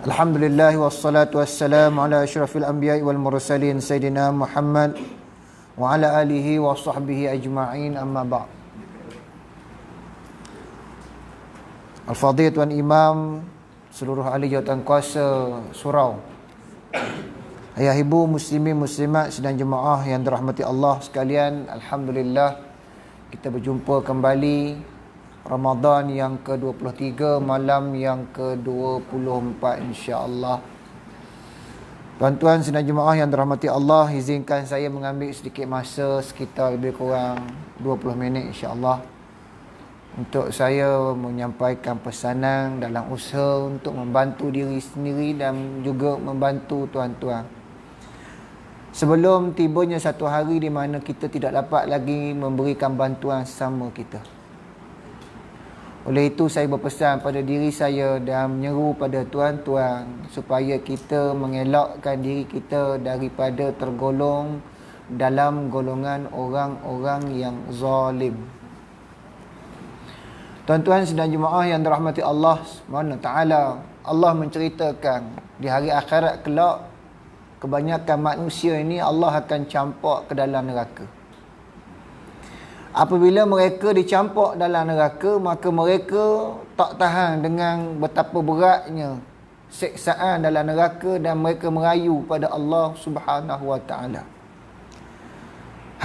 Alhamdulillah wassalatu wassalamu ala asyrafil anbiya'i wal mursalin Sayyidina Muhammad wa ala alihi wa sahbihi ajma'in, amma ba'd. Al-Fadhil Tuan Imam, seluruh ahli jawatan kuasa surau, ayah ibu muslimin muslimat sedang jemaah yang dirahmati Allah sekalian, alhamdulillah kita berjumpa kembali Ramadan yang ke-23, malam yang ke-24 insya-Allah. Tuan-tuan sedang jemaah yang dirahmati Allah, izinkan saya mengambil sedikit masa sekitar lebih kurang 20 minit insya-Allah untuk saya menyampaikan pesanan dalam usaha untuk membantu diri sendiri dan juga membantu tuan-tuan. Sebelum tibanya satu hari di mana kita tidak dapat lagi memberikan bantuan sesama kita. Oleh itu saya berpesan pada diri saya dan menyeru pada tuan-tuan supaya kita mengelakkan diri kita daripada tergolong dalam golongan orang-orang yang zalim. Tuan-tuan sedang jemaah yang dirahmati Allah Subhanahu Taala, Allah menceritakan di hari akhirat kelak kebanyakan manusia ini Allah akan campak ke dalam neraka. Apabila mereka dicampak dalam neraka, maka mereka tak tahan dengan betapa beratnya siksaan dalam neraka dan mereka merayu pada Allah Subhanahu wa taala.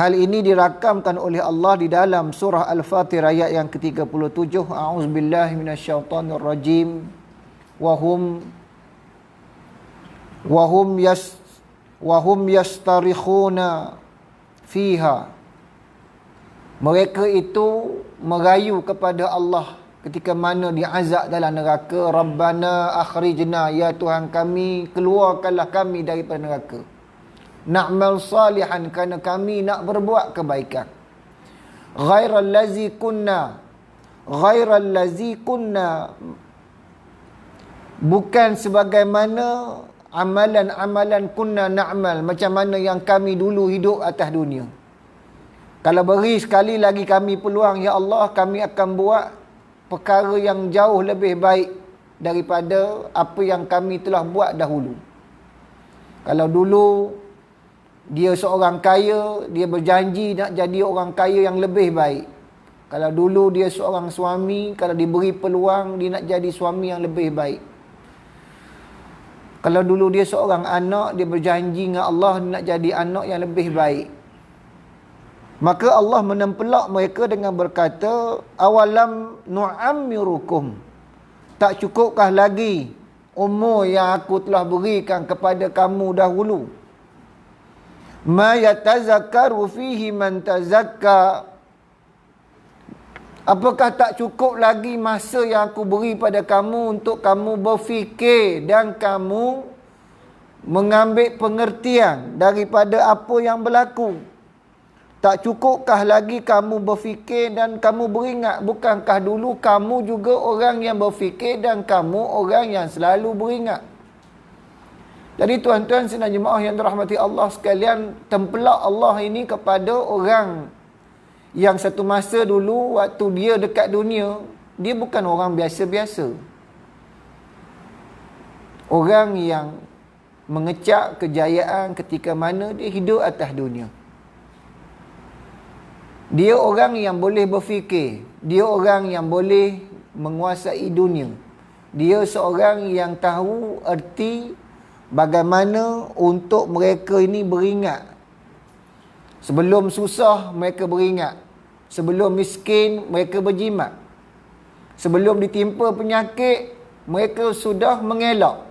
Hal ini dirakamkan oleh Allah di dalam surah Al-Fatir ayat yang ke-37. A'udzubillahi minasyaitonirrajim. Wahum yastarikhuna fiha. Mereka itu merayu kepada Allah ketika mana diazab dalam neraka. Rabbana akhrijna, ya Tuhan kami, keluarkanlah kami daripada neraka. Na'mal salihan, kerana kami nak berbuat kebaikan. Ghairal lazi kunna, bukan sebagaimana amalan-amalan kunna na'mal, macam mana yang kami dulu hidup atas dunia. Kalau beri sekali lagi kami peluang, ya Allah, kami akan buat perkara yang jauh lebih baik daripada apa yang kami telah buat dahulu. Kalau dulu dia seorang kaya, dia berjanji nak jadi orang kaya yang lebih baik. Kalau dulu dia seorang suami, kalau diberi peluang, dia nak jadi suami yang lebih baik. Kalau dulu dia seorang anak, dia berjanji dengan Allah dia nak jadi anak yang lebih baik. Maka Allah menempelak mereka dengan berkata, awalam nu'ammirukum, tak cukupkah lagi umur yang aku telah berikan kepada kamu dahulu? Ma yatazakkaru fihi man tazakka, apakah tak cukup lagi masa yang aku beri pada kamu untuk kamu berfikir dan kamu mengambil pengertian daripada apa yang berlaku? Tak cukupkah lagi kamu berfikir dan kamu beringat? Bukankah dulu kamu juga orang yang berfikir dan kamu orang yang selalu beringat? Jadi tuan-tuan sedang jemaah yang dirahmati Allah sekalian, tempelak Allah ini kepada orang yang satu masa dulu waktu dia dekat dunia, dia bukan orang biasa-biasa. Orang yang mengecap kejayaan ketika mana dia hidup atas dunia. Dia orang yang boleh berfikir. Dia orang yang boleh menguasai dunia. Dia seorang yang tahu erti bagaimana untuk mereka ini beringat. Sebelum susah, mereka beringat. Sebelum miskin, mereka berjimat. Sebelum ditimpa penyakit, mereka sudah mengelak.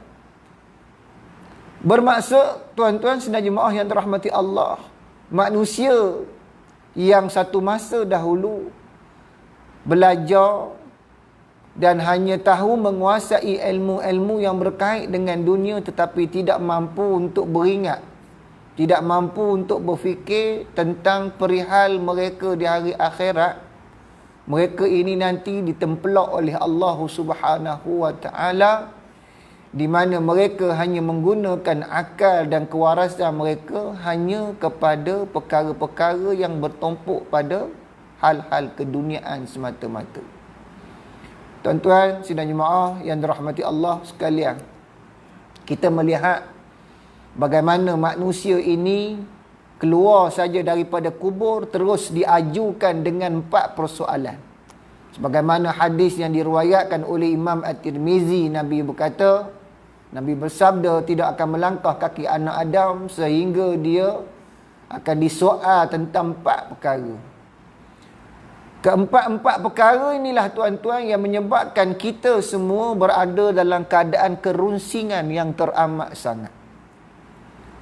Bermaksud, tuan-tuan sedang jemaah yang dirahmati Allah, manusia yang satu masa dahulu belajar dan hanya tahu menguasai ilmu-ilmu yang berkait dengan dunia tetapi tidak mampu untuk beringat, tidak mampu untuk berfikir tentang perihal mereka di hari akhirat. Mereka ini nanti ditempelak oleh Allah Subhanahu wa taala, di mana mereka hanya menggunakan akal dan kewarasan mereka hanya kepada perkara-perkara yang bertumpuk pada hal-hal keduniaan semata-mata. Tuan-tuan sidang jemaah yang dirahmati Allah sekalian, kita melihat bagaimana manusia ini keluar saja daripada kubur terus diajukan dengan 4 persoalan. Sebagaimana hadis yang diriwayatkan oleh Imam At-Tirmizi, Nabi berkata, Nabi bersabda, tidak akan melangkah kaki anak Adam sehingga dia akan disoal tentang 4 perkara. Keempat-empat perkara inilah tuan-tuan yang menyebabkan kita semua berada dalam keadaan kerunsingan yang teramat sangat.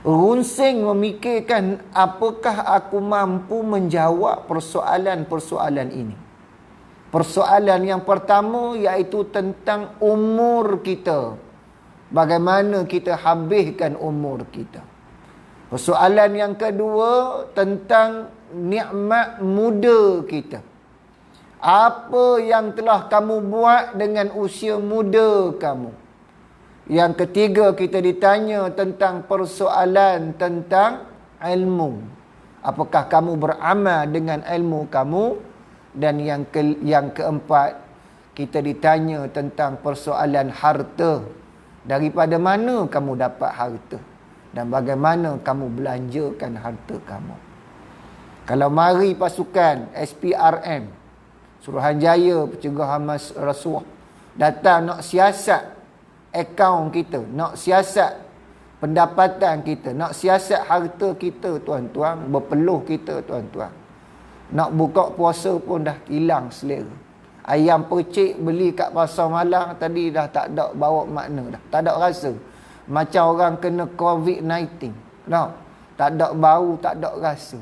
Runsing memikirkan apakah aku mampu menjawab persoalan-persoalan ini. Persoalan yang pertama iaitu tentang umur kita. Bagaimana kita habiskan umur kita. Persoalan yang kedua tentang nikmat muda kita. Apa yang telah kamu buat dengan usia muda kamu. Yang ketiga kita ditanya tentang persoalan tentang ilmu. Apakah kamu beramal dengan ilmu kamu? Dan yang keempat kita ditanya tentang persoalan harta. Daripada mana kamu dapat harta? Dan bagaimana kamu belanjakan harta kamu? Kalau mari pasukan SPRM, Suruhanjaya Pencegahan Rasuah, datang nak siasat akaun kita, nak siasat pendapatan kita, nak siasat harta kita, tuan-tuan, berpeluh kita, tuan-tuan. Nak buka puasa pun dah hilang selera. Ayam percik beli kat pasar malam tadi dah tak ada bawa makna dah. Tak ada rasa. Macam orang kena COVID-19. No. Tak ada bau, tak ada rasa.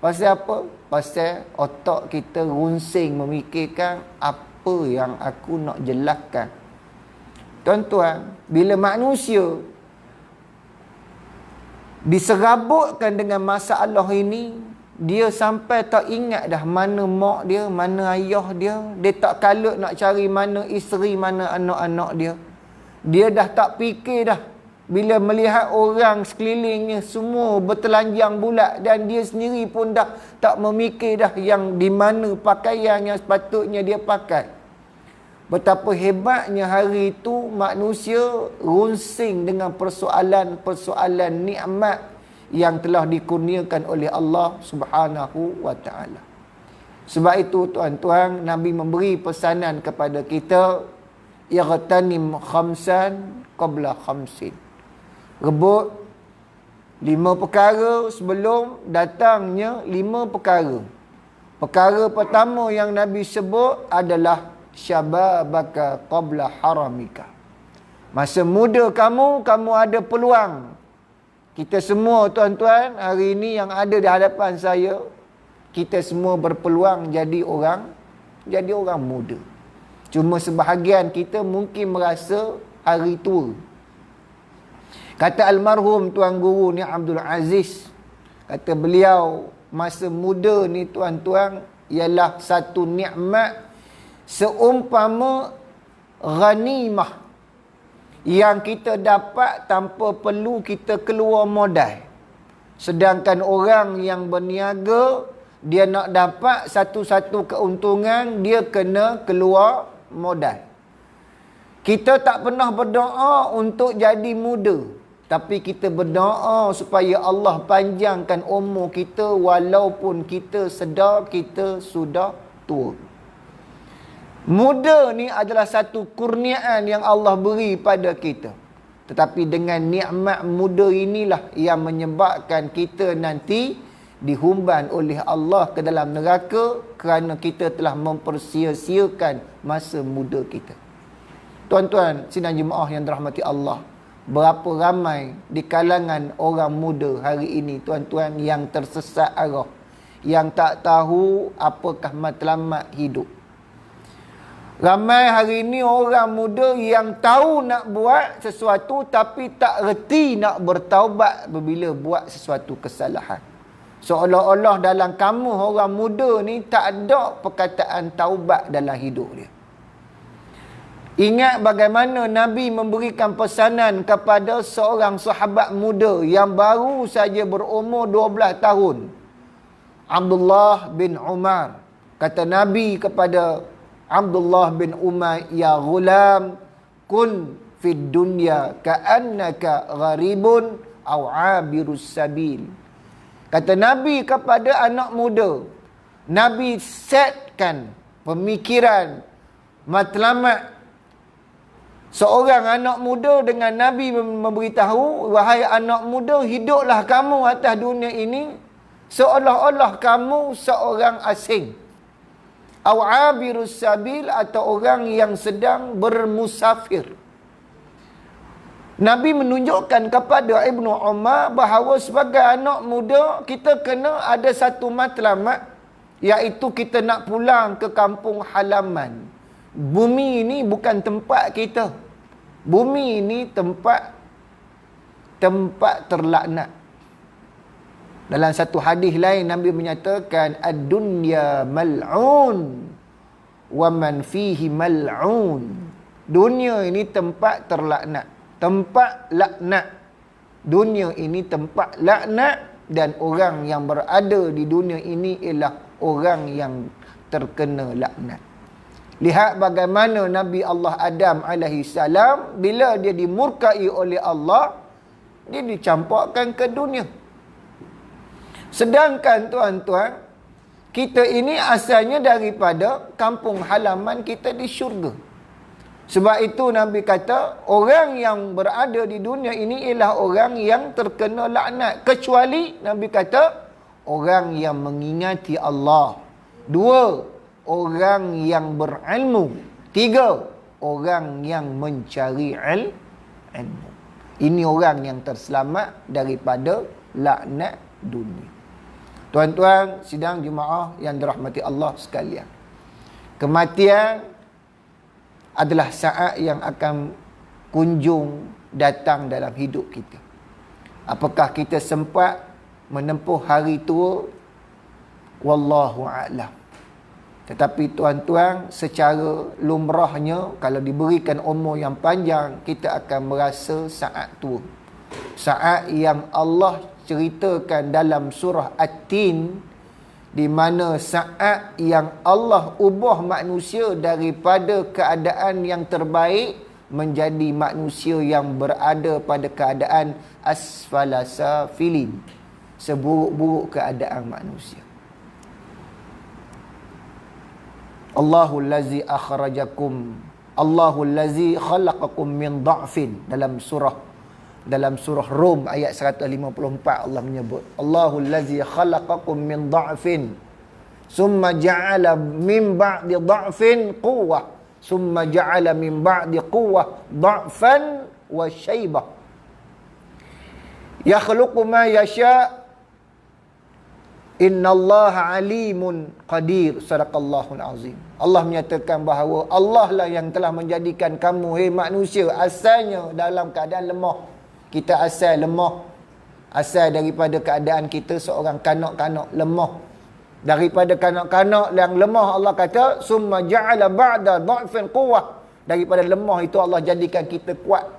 Pasal apa? Pasal otak kita runsing memikirkan apa yang aku nak jelaskan. Tuan-tuan, bila manusia diserabutkan dengan masalah ini, dia sampai tak ingat dah mana mak dia, mana ayah dia. Dia tak kalut nak cari mana isteri, mana anak-anak dia. Dia dah tak fikir dah. Bila melihat orang sekelilingnya semua bertelanjang bulat dan dia sendiri pun dah tak memikir dah yang di mana pakaian yang sepatutnya dia pakai. Betapa hebatnya hari itu manusia runsing dengan persoalan-persoalan nikmat yang telah dikurniakan oleh Allah Subhanahu wa taala. Sebab itu tuan-tuan, Nabi memberi pesanan kepada kita, ightanim khamsan qabla khamsin. Rebut 5 perkara sebelum datangnya 5 perkara. Perkara pertama yang Nabi sebut adalah syababaka qabla haramika. Masa muda kamu ada peluang. Kita semua tuan-tuan hari ini yang ada di hadapan saya, kita semua berpeluang jadi orang muda. Cuma sebahagian kita mungkin merasa hari tua. Kata almarhum Tuan Guru ni Abdul Aziz, kata beliau, masa muda ni tuan-tuan ialah satu nikmat seumpama ghanimah yang kita dapat tanpa perlu kita keluar modal. Sedangkan orang yang berniaga, dia nak dapat satu-satu keuntungan, dia kena keluar modal. Kita tak pernah berdoa untuk jadi muda, tapi kita berdoa supaya Allah panjangkan umur kita walaupun kita sedar kita sudah tua. Muda ni adalah satu kurniaan yang Allah beri pada kita. Tetapi dengan nikmat muda inilah yang menyebabkan kita nanti dihumban oleh Allah ke dalam neraka kerana kita telah mempersia-siakan masa muda kita. Tuan-tuan, sidang jemaah yang dirahmati Allah, berapa ramai di kalangan orang muda hari ini, tuan-tuan, yang tersesat arah, yang tak tahu apakah matlamat hidup. Ramai hari ini orang muda yang tahu nak buat sesuatu tapi tak reti nak bertaubat bila buat sesuatu kesalahan. Seolah-olah dalam kamu orang muda ni tak ada perkataan taubat dalam hidup dia. Ingat bagaimana Nabi memberikan pesanan kepada seorang sahabat muda yang baru saja berumur 12 tahun. Abdullah bin Umar. Kata Nabi kepada Abdullah bin Umar, ya ghulam, kun fid dunya ka'annaka gharibun aw 'abirus sabil. Kata Nabi kepada anak muda, Nabi setkan pemikiran matlamat seorang anak muda dengan Nabi memberitahu, wahai anak muda, hiduplah kamu atas dunia ini seolah-olah kamu seorang asing. Aw 'abirus sabil, atau orang yang sedang bermusafir. Nabi menunjukkan kepada Ibnu Umar bahawa sebagai anak muda kita kena ada satu matlamat, iaitu kita nak pulang ke kampung halaman. Bumi ini bukan tempat kita. Bumi ini tempat terlaknat. Dalam satu hadis lain Nabi menyatakan ad-dunya mal'un wa man fihi mal'un. Dunia ini tempat terlaknat, tempat laknat. Dunia ini tempat laknat, dan orang yang berada di dunia ini ialah orang yang terkena laknat. Lihat bagaimana Nabi Allah Adam alaihi salam, bila dia dimurkai oleh Allah, dia dicampakkan ke dunia. Sedangkan tuan-tuan, kita ini asalnya daripada kampung halaman kita di syurga. Sebab itu Nabi kata, orang yang berada di dunia ini ialah orang yang terkena laknat. Kecuali Nabi kata, orang yang mengingati Allah. 2, orang yang berilmu. 3, orang yang mencari ilmu. Ini orang yang terselamat daripada laknat dunia. Tuan-tuan sidang jemaah yang dirahmati Allah sekalian, kematian adalah saat yang akan kunjung datang dalam hidup kita. Apakah kita sempat menempuh hari tua? Wallahu a'lam. Tetapi tuan-tuan, secara lumrahnya, kalau diberikan umur yang panjang, kita akan merasa saat tua. Saat yang Allah ceritakan dalam surah At-Tin, di mana saat yang Allah ubah manusia daripada keadaan yang terbaik menjadi manusia yang berada pada keadaan asfala safilin, seburuk-buruk keadaan manusia. Allahul ladzi akhrajakum, Allahul ladzi khalaqakum min dha'fin. Dalam surah Rum ayat 154 Allah menyebut, Allahul ladzi khalaqakum min dha'fin summa ja'ala min ba'di dha'fin quwwah summa ja'ala min ba'di quwwah dha'fan wa syaibah yakhluqu ma yasha' innallaha alimun qadir. Sadaqallahul azim. Allah menyatakan bahawa Allah lah yang telah menjadikan kamu, hei manusia, asalnya dalam keadaan lemah. Kita asal lemah, asal daripada keadaan kita seorang kanak-kanak lemah. Daripada kanak-kanak yang lemah, Allah kata summa ja'ala ba'da dha'fin quwwah. Daripada lemah itu Allah jadikan kita kuat.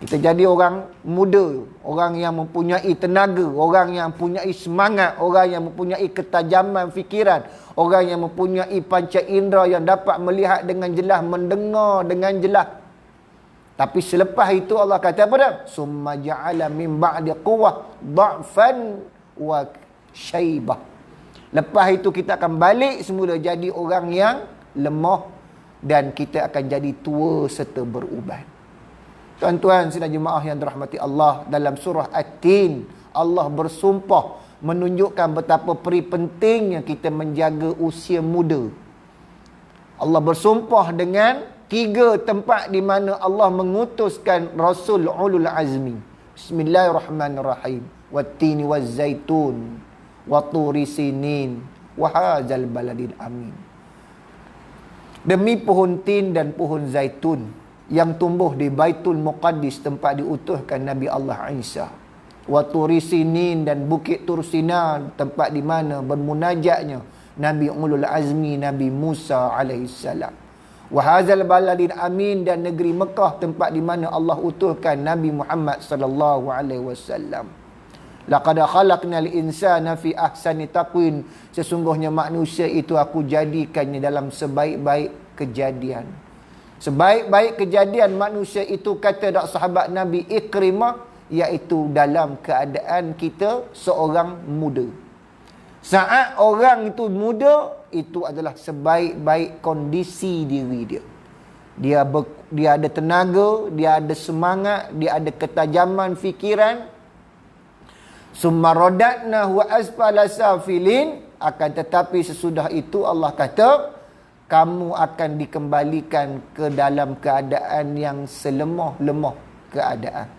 Kita jadi orang muda, orang yang mempunyai tenaga, orang yang mempunyai semangat, orang yang mempunyai ketajaman fikiran, orang yang mempunyai panca indera yang dapat melihat dengan jelas, mendengar dengan jelas. Tapi selepas itu Allah kata apa dah? Summa ja'ala min ba'di quwwah dha'fan wa syaibah. Lepas itu kita akan balik semula jadi orang yang lemah, dan kita akan jadi tua serta beruban. Tuan-tuan sidang jemaah yang dirahmati Allah, dalam surah At-Tin Allah bersumpah menunjukkan betapa pentingnya kita menjaga usia muda. Allah bersumpah dengan 3 tempat di mana Allah mengutuskan Rasul Ulul Azmi. Bismillahirrahmanirrahim. Wat-tini waz-zaitun wa turi sinin wa hadzal baladil amin. Demi pohon tin dan pohon zaitun yang tumbuh di Baitul Muqaddis, tempat diutuskan Nabi Allah Isa. Wa turi sinin, dan bukit Tursina, tempat di mana bermunajatnya Nabi Ulul Azmi, Nabi Musa alaihissalam. Wa hadzal baladin amin, dan negeri Mekah, tempat di mana Allah utuskan Nabi Muhammad sallallahu alaihi wasallam. Laqad khalaqnal insana fi ahsani taqwim. Sesungguhnya manusia itu aku jadikannya dalam sebaik-baik kejadian, Sebaik-baik kejadian manusia itu, kata dak sahabat Nabi Ikrimah, iaitu dalam keadaan kita seorang muda. Saat orang itu muda, itu adalah sebaik-baik kondisi diri dia. Dia ada tenaga, dia ada semangat, dia ada ketajaman fikiran. Summa radatnahu asfala safilin. Akan tetapi sesudah itu Allah kata, kamu akan dikembalikan ke dalam keadaan yang selemah-lemah keadaan.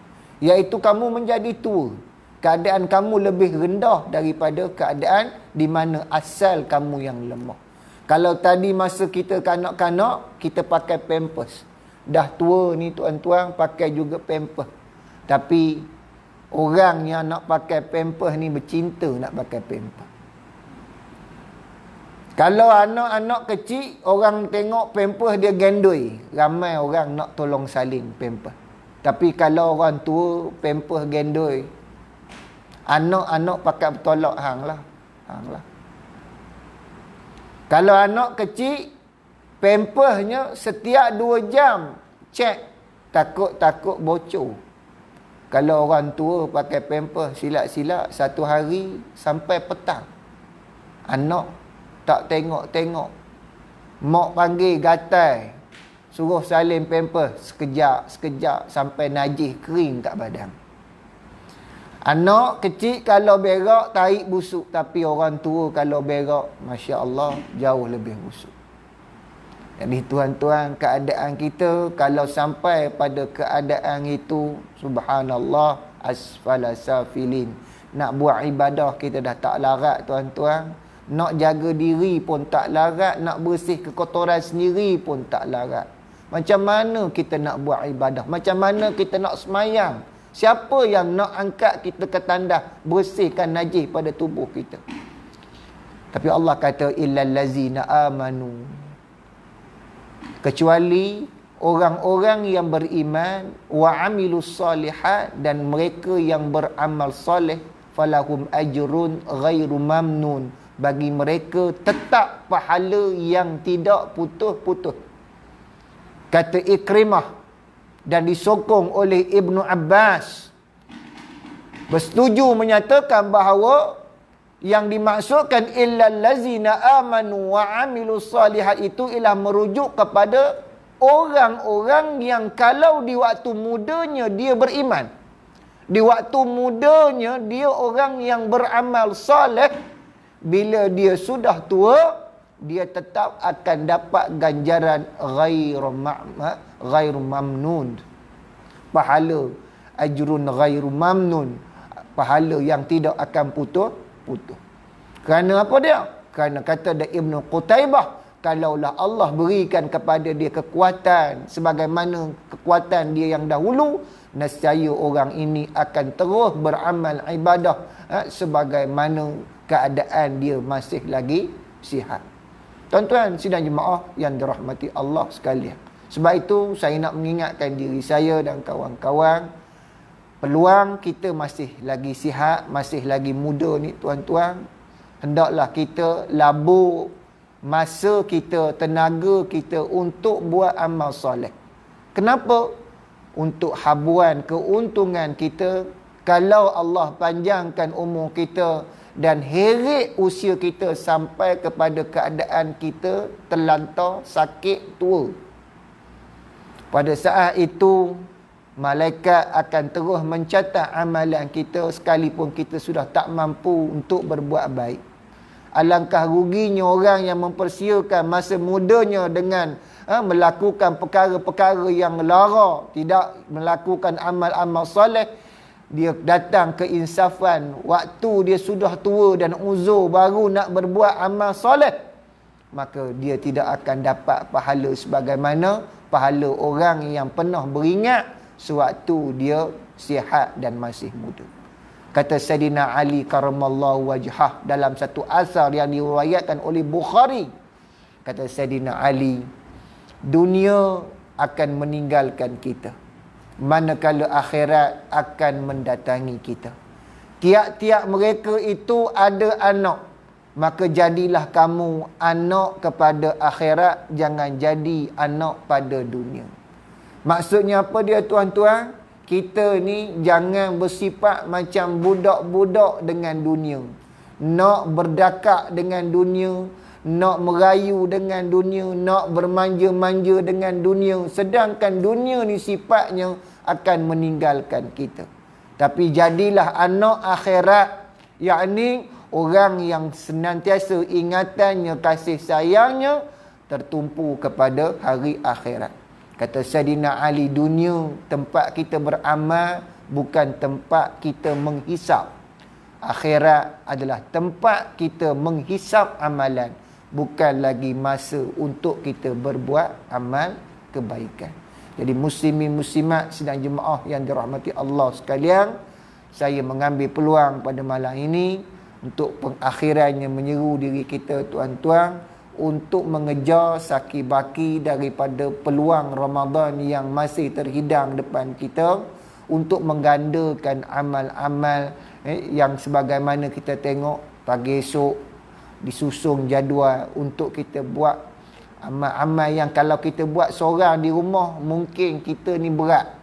Iaitu kamu menjadi tua. Keadaan kamu lebih rendah daripada keadaan di mana asal kamu yang lemah. Kalau tadi masa kita kanak-kanak, kita pakai pampers. Dah tua ni tuan-tuan, pakai juga pampers. Tapi orang yang nak pakai pampers ni bercinta nak pakai pampers. Kalau anak-anak kecil, orang tengok pampers dia gendoi. Ramai orang nak tolong salin pampers. Tapi kalau orang tua, pampers gendoi. Anak-anak pakai bertolak hang lah. Kalau anak kecil, pampersnya setiap 2 jam cek. Takut bocor. Kalau orang tua pakai pampers silap-silap 1 hari sampai petang. Anak tak tengok-tengok. Mak panggil gatal. Suruh salin pampers sekejap sampai najis kering kat badan. Anak kecil kalau berak tarik busuk. Tapi orang tua kalau berak, Masya Allah, jauh lebih busuk. Jadi tuan-tuan, keadaan kita kalau sampai pada keadaan itu, subhanallah, asfala safilin. Nak buat ibadah kita dah tak larat tuan-tuan. Nak jaga diri pun tak larat. Nak bersih kekotoran sendiri pun tak larat. Macam mana kita nak buat ibadah? Macam mana kita nak semayang? Siapa yang nak angkat kita ke tandas, bersihkan najis pada tubuh kita? Tapi Allah kata, illal lazina amanu. Kecuali orang-orang yang beriman, wa amilus salihat, dan mereka yang beramal soleh, falahum ajrun ghairu mamnun. Bagi mereka tetap pahala yang tidak putus-putus. Kata Ikrimah, dan disokong oleh Ibnu Abbas, bersetuju menyatakan bahawa yang dimaksudkan illal lazina amanu wa amilus salihat itu ialah merujuk kepada orang-orang yang kalau di waktu mudanya dia beriman, di waktu mudanya dia orang yang beramal soleh, bila dia sudah tua, dia tetap akan dapat ganjaran ghairu mamnun. Pahala ajrun ghairu mamnun. Pahala yang tidak akan putus. Kerana apa dia? Kerana kata Ibnu Qutaibah, kalaulah Allah berikan kepada dia kekuatan sebagaimana kekuatan dia yang dahulu, nescaya orang ini akan terus beramal ibadah sebagaimana keadaan dia masih lagi sihat. Tuan-tuan sidang jemaah yang dirahmati Allah sekalian. Sebab itu saya nak mengingatkan diri saya dan kawan-kawan, peluang kita masih lagi sihat, masih lagi muda ni tuan-tuan. Hendaklah kita labur masa kita, tenaga kita untuk buat amal soleh. Kenapa? Untuk habuan keuntungan kita. Kalau Allah panjangkan umur kita dan heret usia kita sampai kepada keadaan kita terlantar, sakit, tua, pada saat itu malaikat akan terus mencatat amalan kita sekalipun kita sudah tak mampu untuk berbuat baik. Alangkah ruginya orang yang mempersiakan masa mudanya dengan melakukan perkara-perkara yang lara, tidak melakukan amal-amal soleh. Dia datang keinsafan waktu dia sudah tua dan uzur baru nak berbuat amal soleh, maka dia tidak akan dapat pahala sebagaimana pahala orang yang pernah beringat sewaktu dia sihat dan masih muda. Kata Sayyidina Ali karamallahu wajhah dalam satu asar yang diriwayatkan oleh Bukhari, kata Sayyidina Ali, dunia akan meninggalkan kita, manakala akhirat akan mendatangi kita. Tiap-tiap mereka itu ada anak. maka jadilah kamu anak kepada akhirat, jangan jadi anak pada dunia. Maksudnya apa dia tuan-tuan? Kita ni jangan bersifat macam budak-budak dengan dunia. Nak berdakak dengan dunia, nak merayu dengan dunia, nak bermanja-manja dengan dunia. Sedangkan dunia ni sifatnya akan meninggalkan kita. Tapi jadilah anak akhirat, yakni orang yang senantiasa ingatannya, kasih sayangnya tertumpu kepada hari akhirat. Kata Sayyidina Ali, dunia tempat kita beramal, bukan tempat kita menghisap. Akhirat adalah tempat kita menghisap amalan, bukan lagi masa untuk kita berbuat amal kebaikan. Jadi muslimin muslimat sidang jemaah yang dirahmati Allah sekalian, saya mengambil peluang pada malam ini untuk pengakhirannya menyeru diri kita tuan-tuan untuk mengejar saki baki daripada peluang Ramadan yang masih terhidang depan kita, untuk menggandakan amal-amal yang sebagaimana kita tengok pagi esok disusung jadual untuk kita buat amal-amal yang kalau kita buat seorang di rumah mungkin kita ni berat.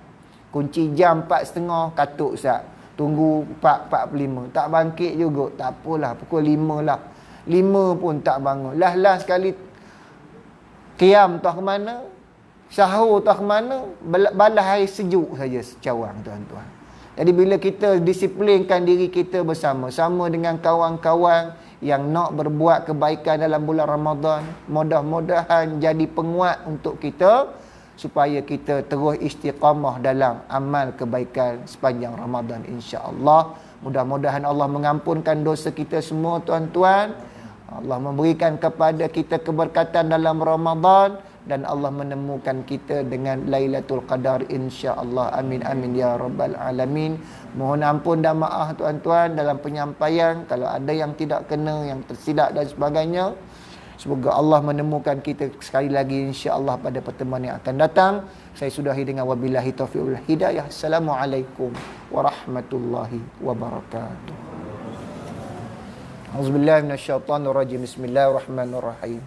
Kunci jam 4.30 katuk Ustaz. Tunggu 4.45. Tak bangkit juga. Tak apalah, pukul 5 lah. 5 pun tak bangun. Lah sekali qiyam tak ke mana? Sahur tak ke mana? Balas air sejuk saja secawang tuan-tuan. Jadi bila kita disiplinkan diri kita bersama-sama dengan kawan-kawan yang nak berbuat kebaikan dalam bulan Ramadan, mudah-mudahan jadi penguat untuk kita supaya kita terus istiqamah dalam amal kebaikan sepanjang Ramadan, insya-Allah. Mudah-mudahan Allah mengampunkan dosa kita semua tuan-tuan. Allah memberikan kepada kita keberkatan dalam Ramadan dan Allah menemukan kita dengan Lailatul Qadar, insya-Allah. Amin amin ya rabbal alamin. Mohon ampun dan maaf tuan-tuan dalam penyampaian kalau ada yang tidak kena, yang tersilap dan sebagainya. Semoga Allah menemukan kita sekali lagi insya-Allah pada pertemuan yang akan datang. Saya sudahi dengan wabillahi taufiq wal hidayah. Assalamualaikum warahmatullahi wabarakatuh. Auzubillahi minasyaitonirrajim. Bismillahirrahmanirrahim.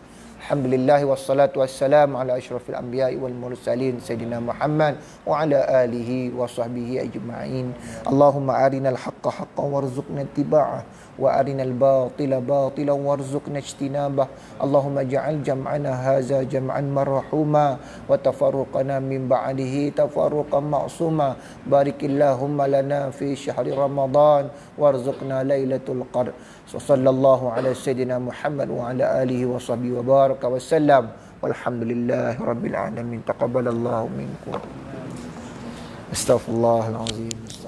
Alhamdulillah wassalatu wassalamu ala asyrafil anbiya'i wal mursalin sayyidina Muhammad wa ala alihi wa sahbihi ajma'in. Allahumma arinal haqqa haqqan warzuqna ittiba'ah wa arinal batila batilan warzuqna ijtinabah. Allahumma ja'al jam'ana hadza jam'an marhuma wa tafarruqana min ba'dihi tafarruqan ma'suma. Barikillahumma lana fi syahri Ramadan warzuqna lailatul qadr. Sallallahu ala sayyidina Muhammad wa ala alihi wa sahbihi wa baraka wa sallam. Walhamdulillahi rabbil alamin. Taqabbalallahu minkum. Astaghfirullahalazim.